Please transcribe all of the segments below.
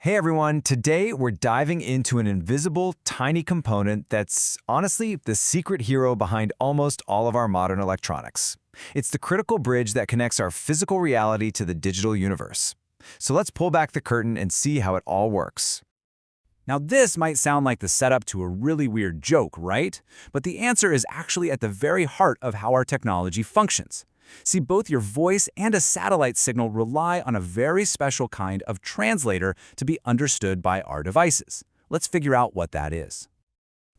Hey everyone, today we're diving into an invisible, tiny component that's honestly the secret hero behind almost all of our modern electronics. It's the critical bridge that connects our physical reality to the digital universe. So let's pull back the curtain and see how it all works. Now this might sound like the setup to a really weird joke, right? But the answer is actually at the very heart of how our technology functions. See, both your voice and a satellite signal rely on a very special kind of translator to be understood by our devices. Let's figure out what that is.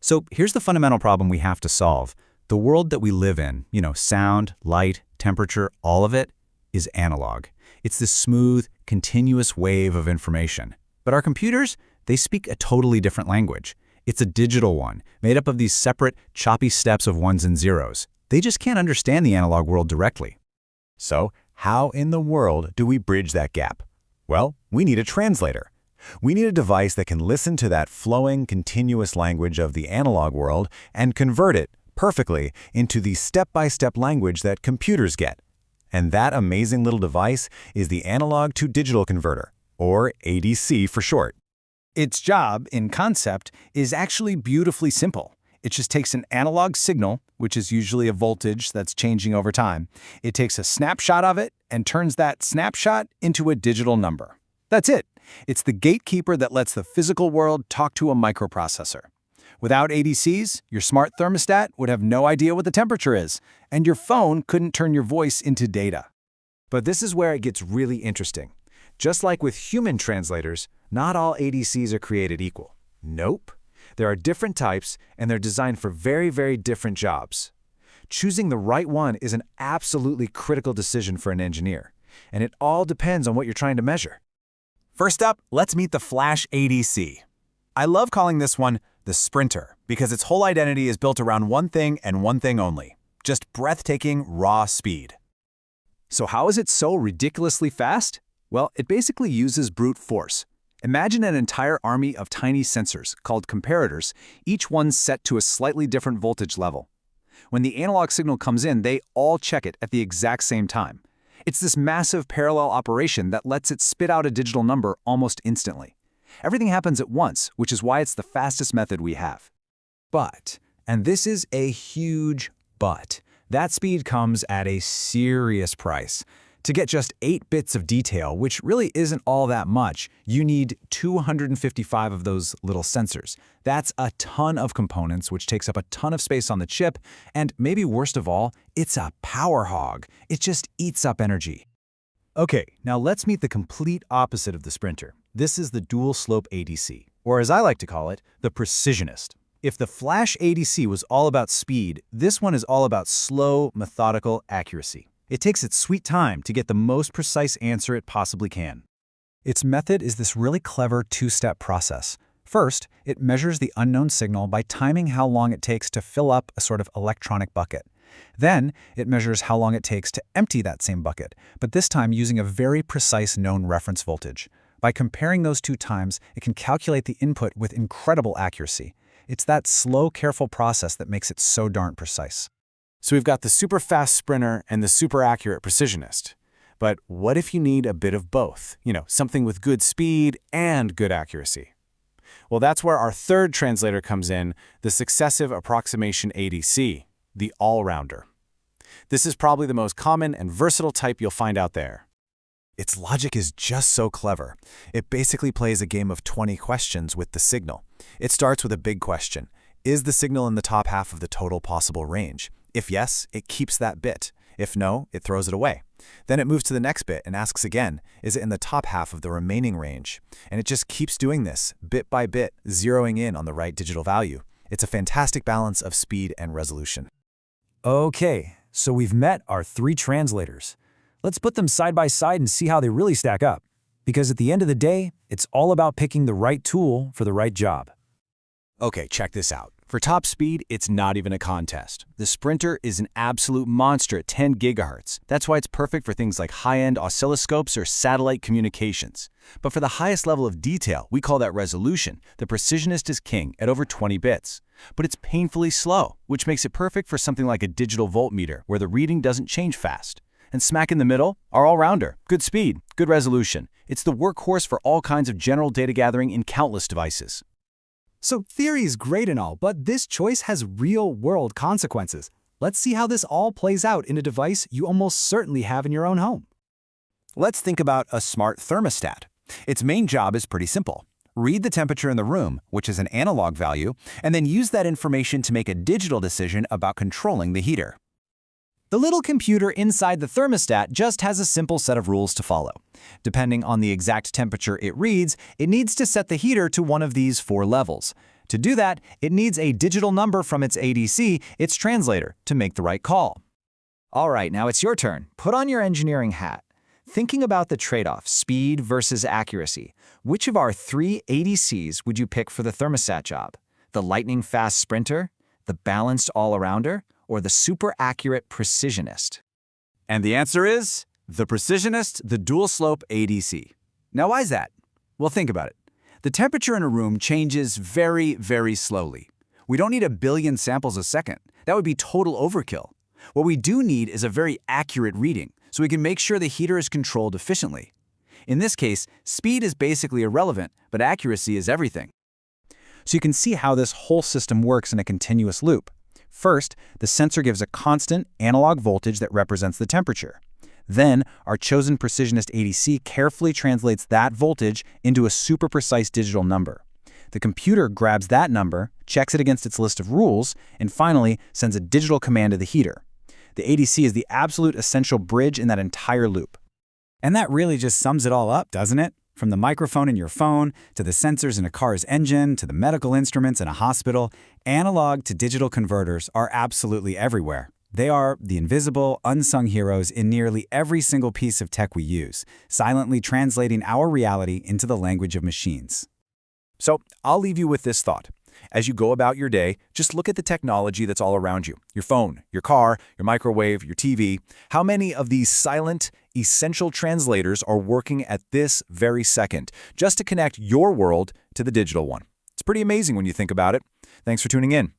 So here's the fundamental problem we have to solve. The world that we live in, sound, light, temperature, all of it, is analog. It's this smooth, continuous wave of information. But our computers, they speak a totally different language. It's a digital one, made up of these separate, choppy steps of ones and zeros. They just can't understand the analog world directly. So, how in the world do we bridge that gap? Well, we need a translator. We need a device that can listen to that flowing, continuous language of the analog world and convert it perfectly into the step-by-step language that computers get. And that amazing little device is the analog to digital converter, or ADC for short. Its job, in concept, is actually beautifully simple. It just takes an analog signal, which is usually a voltage that's changing over time. It takes a snapshot of it and turns that snapshot into a digital number. That's it. It's the gatekeeper that lets the physical world talk to a microprocessor. Without ADCs, your smart thermostat would have no idea what the temperature is, and your phone couldn't turn your voice into data. But this is where it gets really interesting. Just like with human translators, not all ADCs are created equal. Nope. There are different types, and they're designed for very, very different jobs. Choosing the right one is an absolutely critical decision for an engineer, and it all depends on what you're trying to measure. First up, let's meet the Flash ADC. I love calling this one the Sprinter because its whole identity is built around one thing and one thing only, just breathtaking raw speed. So how is it so ridiculously fast? Well, it basically uses brute force. Imagine an entire army of tiny sensors, called comparators, each one set to a slightly different voltage level. When the analog signal comes in, they all check it at the exact same time. It's this massive parallel operation that lets it spit out a digital number almost instantly. Everything happens at once, which is why it's the fastest method we have. But, and this is a huge but, that speed comes at a serious price. To get just 8 bits of detail, which really isn't all that much, you need 255 of those little sensors. That's a ton of components, which takes up a ton of space on the chip, and maybe worst of all, it's a power hog. It just eats up energy. Okay, now let's meet the complete opposite of the Sprinter. This is the dual-slope ADC, or as I like to call it, the Precisionist. If the Flash ADC was all about speed, this one is all about slow, methodical accuracy. It takes its sweet time to get the most precise answer it possibly can. Its method is this really clever two-step process. First, it measures the unknown signal by timing how long it takes to fill up a sort of electronic bucket. Then, it measures how long it takes to empty that same bucket, but this time using a very precise known reference voltage. By comparing those two times, it can calculate the input with incredible accuracy. It's that slow, careful process that makes it so darn precise. So we've got the super fast Sprinter and the super accurate Precisionist. But what if you need a bit of both? Something with good speed and good accuracy. Well, that's where our third translator comes in, the Successive Approximation ADC, the all-rounder. This is probably the most common and versatile type you'll find out there. Its logic is just so clever. It basically plays a game of 20 questions with the signal. It starts with a big question. Is the signal in the top half of the total possible range? If yes, it keeps that bit. If no, it throws it away. Then it moves to the next bit and asks again, is it in the top half of the remaining range? And it just keeps doing this, bit by bit, zeroing in on the right digital value. It's a fantastic balance of speed and resolution. Okay, so we've met our 3 translators. Let's put them side by side and see how they really stack up. Because at the end of the day, it's all about picking the right tool for the right job. Okay, check this out. For top speed, it's not even a contest. The Sprinter is an absolute monster at 10 gigahertz. That's why it's perfect for things like high-end oscilloscopes or satellite communications. But for the highest level of detail, we call that resolution, the Precisionist is king at over 20 bits. But it's painfully slow, which makes it perfect for something like a digital voltmeter, where the reading doesn't change fast. And smack in the middle, our all-rounder. Good speed, good resolution. It's the workhorse for all kinds of general data gathering in countless devices. So theory is great and all, but this choice has real-world consequences. Let's see how this all plays out in a device you almost certainly have in your own home. Let's think about a smart thermostat. Its main job is pretty simple. Read the temperature in the room, which is an analog value, and then use that information to make a digital decision about controlling the heater. The little computer inside the thermostat just has a simple set of rules to follow. Depending on the exact temperature it reads, it needs to set the heater to one of these 4 levels. To do that, it needs a digital number from its ADC, its translator, to make the right call. All right, now it's your turn. Put on your engineering hat. Thinking about the trade-off, speed versus accuracy, which of our 3 ADCs would you pick for the thermostat job? The lightning-fast sprinter, the balanced all-arounder, or the super-accurate precisionist? And the answer is the precisionist, the dual-slope ADC. Now, why is that? Well, think about it. The temperature in a room changes very, very slowly. We don't need a billion samples a second. That would be total overkill. What we do need is a very accurate reading, so we can make sure the heater is controlled efficiently. In this case, speed is basically irrelevant, but accuracy is everything. So you can see how this whole system works in a continuous loop. First, the sensor gives a constant analog voltage that represents the temperature. Then, our chosen precisionist ADC carefully translates that voltage into a super precise digital number. The computer grabs that number, checks it against its list of rules, and finally sends a digital command to the heater. The ADC is the absolute essential bridge in that entire loop. And that really just sums it all up, doesn't it? From the microphone in your phone, to the sensors in a car's engine, to the medical instruments in a hospital, analog to digital converters are absolutely everywhere. They are the invisible, unsung heroes in nearly every single piece of tech we use, silently translating our reality into the language of machines. So, I'll leave you with this thought. As you go about your day, just look at the technology that's all around you. Your phone, your car, your microwave, your TV. How many of these silent, essential translators are working at this very second, just to connect your world to the digital one? It's pretty amazing when you think about it. Thanks for tuning in.